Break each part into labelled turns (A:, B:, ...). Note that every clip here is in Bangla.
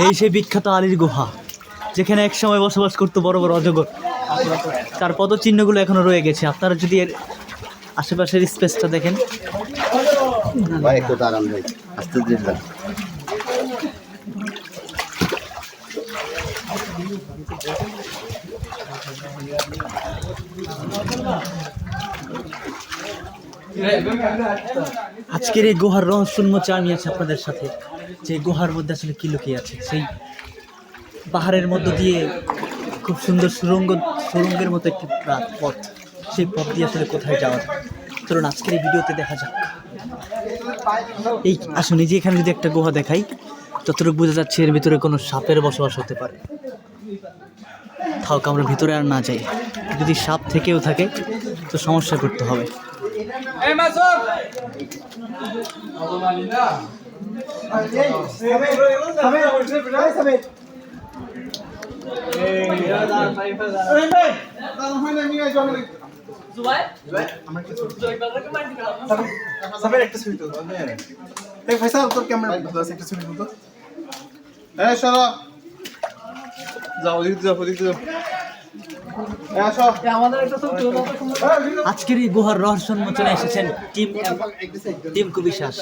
A: এই সেই বিখ্যাত আলীর গুহা, যেখানে এক সময় বসবাস করতো বড় বড় অজগর। তার পদচিহ্নগুলো এখনো রয়ে গেছে। আপনারা যদি এর আশেপাশের স্পেসটা দেখেন,
B: ভাই একটু দাঁড়ান ভাই, আস্তে ধীরে।
A: আজকের এই গুহার রহস্য উন্মোচন আমি আছি আপনাদের সাথে, যে গুহার মধ্যে আসলে কি লুকিয়ে আছে। সেই পাহাড়ের মধ্য দিয়ে খুব সুন্দর সুরঙ্গের মতো একটি পথ, সেই পথ দিয়ে আসলে কোথায় যাওয়া যায়। চলুন আজকের এই ভিডিওতে দেখা যাক। এই আসুন, এই যে এখানে যদি একটা গুহা দেখাই, যতটুকু বোঝা যাচ্ছে এর ভিতরে কোনো সাপের বসবাস হতে পারে। থাক, আমরা ভিতরে আর না যাই। যদি সাপ থেকেও থাকে তো সমস্যা করতে হবে। আজকের এই গুহার রহস্য উন্মোচনে এসেছেন টিম কুবিশ্বাস।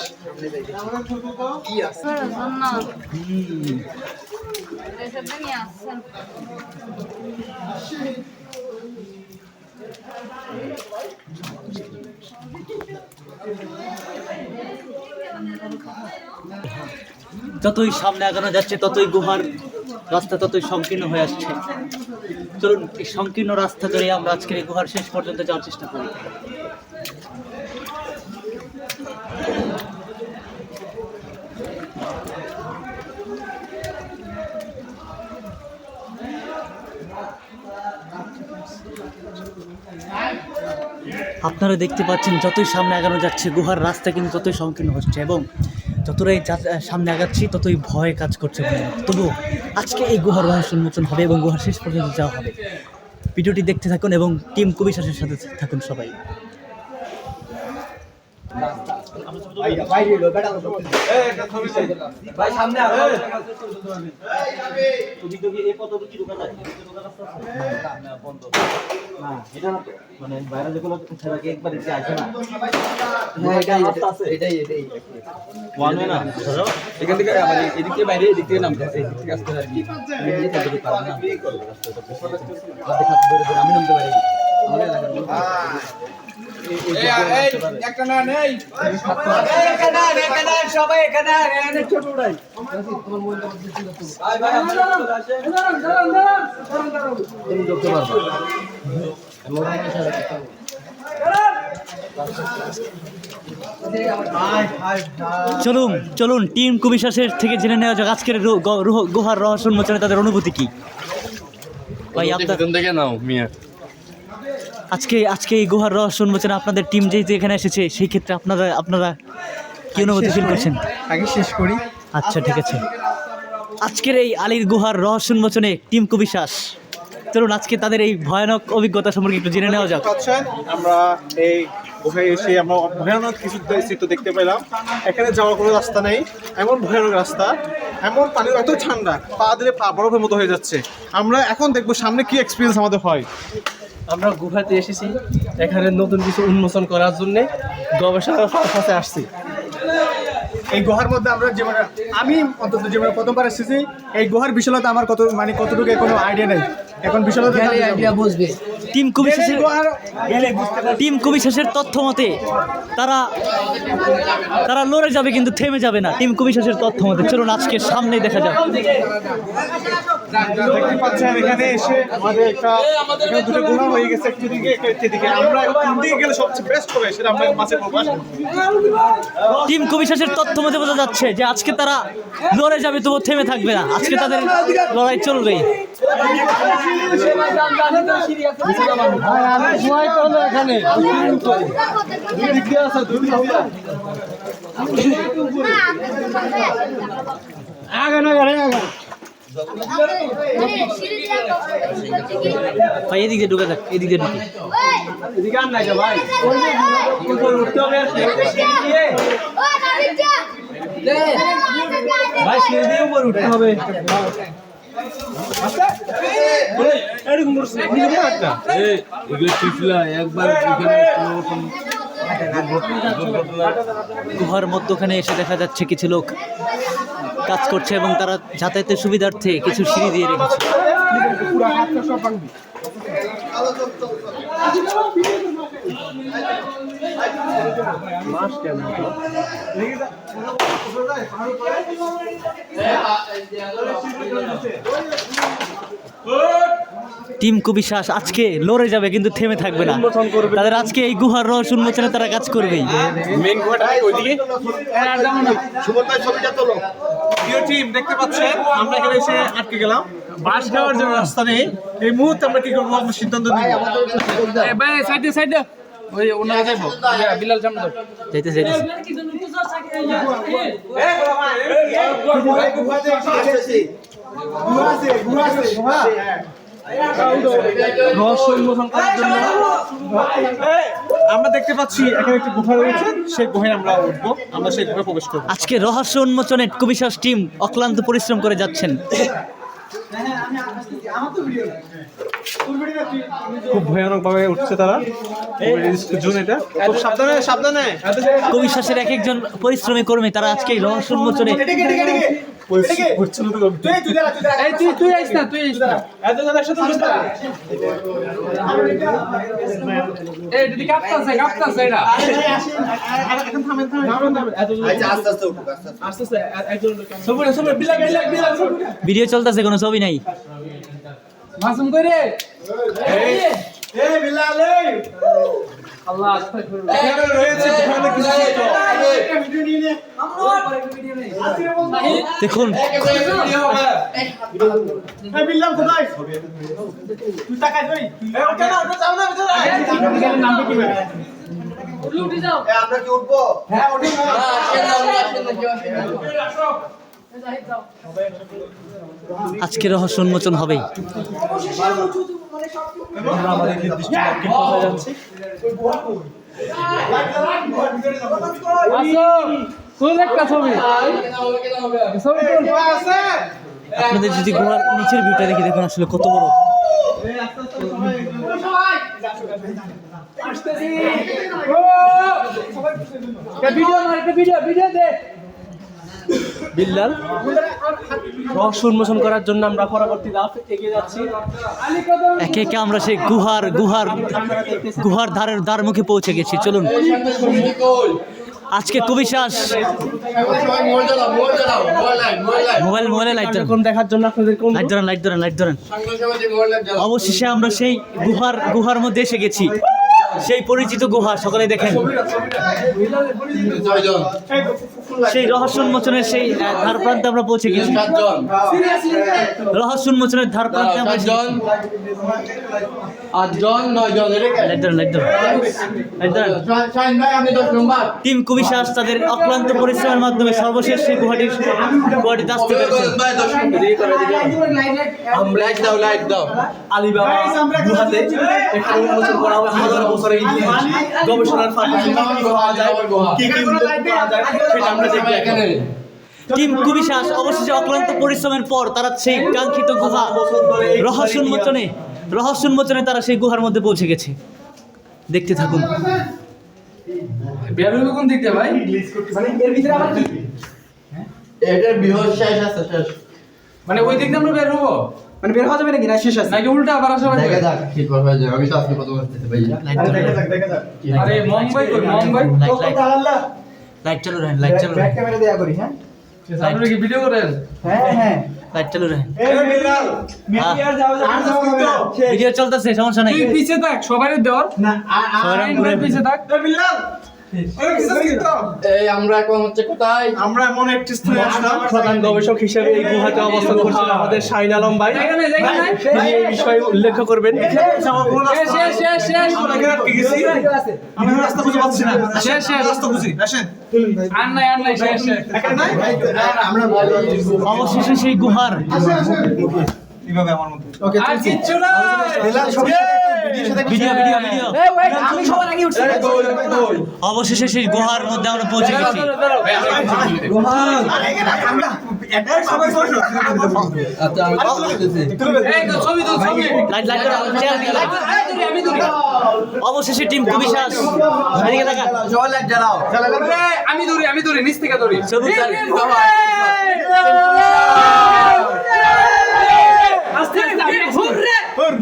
A: যতই সামনে আগানো যাচ্ছে ততই গুহার রাস্তা ততই সংকীর্ণ হয়ে আসছে। চলুন এই সংকীর্ণ রাস্তা ধরে আমরা আজকের এই গুহার শেষ পর্যন্ত যাওয়ার চেষ্টা করি। আপনারা দেখতে পাচ্ছেন যতই সামনে আগানো যাচ্ছে গুহার রাস্তা কিন্তু ততই সংকীর্ণ হচ্ছে, এবং যতটাই সামনে আগাচ্ছি ততই ভয় কাজ করছে। তবুও আজকে এই গুহার রহস্য উন্মোচন হবে এবং গুহার শেষ পর্যন্ত যাওয়া হবে। ভিডিওটি দেখতে থাকুন এবং টিম কুবিশ্বাসের সাথে থাকুন সবাই।
C: এখান থেকে এদিক থেকে বাইরে এদিক থেকে নামতে এদিক থেকে আসতে আর কি আমি নামতে পারি। একটা না নেই সবাই এখানে ছোট উড়াই
A: চলুন চলুন টিম কুবিশ্বাসের থেকে জেনে নেওয়া যাক আজকের গুহার রহস্য উন্মোচনে তাদের অনুভূতি কি। ভাই আপনাদের দেখে নাও মিয়া, আজকে এই গুহার রহস্য উন্মোচনে আপনাদের টিম যেহেতু এখানে এসেছে, সেই ক্ষেত্রে আপনারা কি অনুভূতি ফিল করছেন?
C: আগে শেষ করি।
A: আচ্ছা ঠিক আছে। আজকের এই আলীর গুহার রহস্য উন্মোচনে টিম কুবিশ্বাস, চলুন আজকে তাদের এই ভয়ানক অভিজ্ঞতা সম্পর্কে একটু জেনে নেওয়া যাক।
C: আমরা এই গুহায় এসে আমরা ভয়ানক কিছু চিত্র দেখতে পেলাম। এখানে যাওয়ার কোনো রাস্তা নেই, এমন ভয়ানক রাস্তা, এমন পানি এত ঠান্ডা, পা দিলে পা বরফের মতো হয়ে যাচ্ছে। আমরা এখন দেখবো সামনে কি এক্সপিরিয়েন্স আমাদের হয়। আমরা গুহাতে এসেছি এখানে নতুন কিছু উন্মোচন করার জন্য গবেষণার পাশে আসছি। এই গুহার মধ্যে আমরা যেমন আমি অন্তত যেমন প্রথমবার এসেছি, এই গুহার বিশালতা আমার কতটুকু কোনো আইডিয়া নেই। এখন বিশালতা আইডিয়া বুঝবে।
A: টিম কুবিশ্বাসের তথ্য মতে তারা লড়ে যাবে কিন্তু থেমে যাবে না। টিম কুবিশ্বাসের তথ্য মতে চলুন আজকে সামনে দেখা যাক।
C: দেখতে পাচ্ছেন এখানে এসে আমাদের এখানে দুটো গুহা হয়ে গেছে, একটি দিকে একটি দিকে। আমরা কোন দিকে গেলে সবচেয়ে বেস্ট হবে সেটা আমরা মাঝে প্রকাশ।
A: টিম কুবিশ্বাসের তথ্য মতে বোঝা যাচ্ছে যে আজকে তারা লড়ে যাবে তবু থেমে থাকবে না, আজকে তাদের লড়াই চলবে। ভাই এদিকে ঢুকে থাক, এদিকে ঢুকে।
C: এদিকে আর নাই ভাই,
A: ভাই সিঁড়ি দিয়ে উপরে উঠতে হবে।
C: এরকম করছে
A: গুহার মধ্যখানে এসে দেখা যাচ্ছে কিছু লোক কাজ করছে এবং তারা যাতায়াতের সুবিধার্থে কিছু সিঁড়ি দিয়ে রেখেছে। টিম কুবিশ্বাস আজকে লড়ে যাবে কিন্তু থেমে থাকবে না। তাদের আজকে এই গুহার রহস্য উন্মোচনে তারা কাজ করবেই।
B: সুমন ভাই ছবিটা তোলো।
C: প্রিয় টিম দেখতে পাচ্ছেন আমরা এখানে এসে আটকে গেলাম, বাস খাওয়ার জন্য রাস্তা নেই। এই মুহূর্তে আমরা কি করবো আমরা সিদ্ধান্ত নিব।
A: যাইতে যাইতে
C: আমরা দেখতে পাচ্ছি এখানে একটি গুহা রয়েছে, সেই গুহায় আমরা উঠবো, আমরা সেই গুহায় প্রবেশ করবো।
A: আজকে রহস্য উন্মোচনে কুবিশ্বাস টিম অক্লান্ত পরিশ্রম করে যাচ্ছেন।
C: খুব ভয়ানক ভাবে উঠছে তারা। জুন এটা খুব সাবধানে সাবধানে।
A: কুবিশ্বাসের এক একজন পরিশ্রমী কর্মী তারা আজকে এই রহস্য উন্মোচনে ভিডিও চলতেছে, কোনো ছবি নাই।
D: মাসুম করে
C: এখানে রয়েছে ভয়ানক কিছু চিত্র।
A: দেখুন
B: আমরা কি উঠবো?
A: আজকে রহস্য উন্মোচন হবেই।
C: আমরা আমাদের নির্দিষ্ট লক্ষ্যে পৌঁছে যাচ্ছি।
A: আপনাদের যদি গুহার নিচের ভিউটা দেখি, দেখুন আসলে কত বড়।
D: বিল্লাল রহস্য উন্মোচন করার জন্য আমরা পরবর্তী ধাপ এগিয়ে যাচ্ছি।
A: একে একে আমরা সেই গুহার দ্বার মুখে পৌঁছে গেছি। চলুন আজকে কুবিশ্বাস মোবাইলে লাইট
D: কোন দেখার জন্য আপনাদের কোন
A: লাইট ধরেন। অবশেষে আমরা সেই গুহার মধ্যে এসে গেছি, সেই পরিচিত গুহা। সকলে দেখেন সেই রহস্য উন্মোচনের সেই ধার প্রান্তে আমরা পৌঁছে গেছি। রহস্য উন্মোচনের ধার প্রান্তে আমরা টিম কুবিশ্বাস তাদের অক্লান্ত পরিশ্রমের মাধ্যমে সর্বশেষ সেই গুহাটিতে আসতে পেরেছেন।
D: আলিবাবা গুহাতে এখানে উন্মোচন করা হবে হাজার বছরের ইতিহাস। গবেষণার ফলে কি পাওয়া যায়, কি উন্মোচন করা যায় সেটা আমরা দেখব এখানে।
A: টিম কুবিশ্বাস অবশেষে অক্লান্ত পরিশ্রমের পর তারা সেই কাঙ্ক্ষিত গুহা রহস্য উন্মোচনে তারা সেই গুহার মধ্যে পৌঁছে গেছে। দেখতে থাকুন।
D: বের হইব কোন দিক দিয়ে ভাই? মানে এর ভিতরে আবার কি?
B: এটার বৃহৎ শেষ আছে শেষ।
D: মানে ওই দিক দিয়ে আমরা বের হব? মানে বের হওয়া যাবে নাকি না শেষ আছে? নাকি উল্টা আবার আসা হবে?
B: দেখা যাক কি করবে যে আমি তো আজকে প্রথম আসতেছি ভাই।
D: আরে মুম্বাই কই মুম্বাই?
A: লাইট চালু রাখেন, লাইট চালু রাখেন,
E: ক্যামেরা দেয়া করি। হ্যাঁ
D: আপনারা কি ভিডিও করেন?
E: হ্যাঁ
A: লাইট চালু রাখেন।
E: মিডিয়ার যাও
A: ভিডিও চলতেছে, সমস্যা নাই।
D: তুই পিছে থাক, সবারই দেওয়ার
E: না
A: সবাই ঘুরে
D: পিছে থাক।
B: এই আমরা এখন হচ্ছে কোথায়?
C: আমরা এমন একটি স্থানে আসলাম,
D: প্রধান গবেষক হিসেবে এই গুহাতে অবস্থান করছেন আমাদের শাহিন আলম ভাই। তিনি এই বিষয়ে উল্লেখ করবেন।
C: আমি রাস্তা খুঁজে পাচ্ছি না।
D: শেষ।
C: রাস্তা খুঁজি, আসেন।
D: আর নাই শেষ।
C: এখানে নাই?
B: আমরা
A: অবশেষে সেই গুহার
C: এইভাবে আমার মধ্যে।
E: ওকে
D: আর কিচ্ছু না।
A: ভিডিও ভিডিও ভিডিও
E: আমি সবার আগে উঠছি
A: অবশেষে সেই গুহার মধ্যে আমরা পৌঁছে গেছি লাইট লাইট করো, চেয়ার দিকে লাইট। অবশেষে টিম কুবিশ্বাস এদিকে তাকান।
F: আমি ধরি নিচ থেকে ধরি
A: সবুজ তার-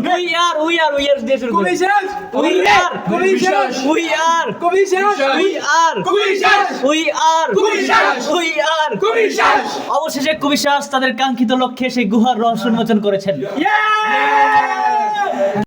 A: We are দিয়ে শুরু করি। We are অবশেষে কুবিশ্বাস তাদের কাঙ্ক্ষিত লক্ষ্যে সেই গুহার রহস্য উন্মোচন করেছেন।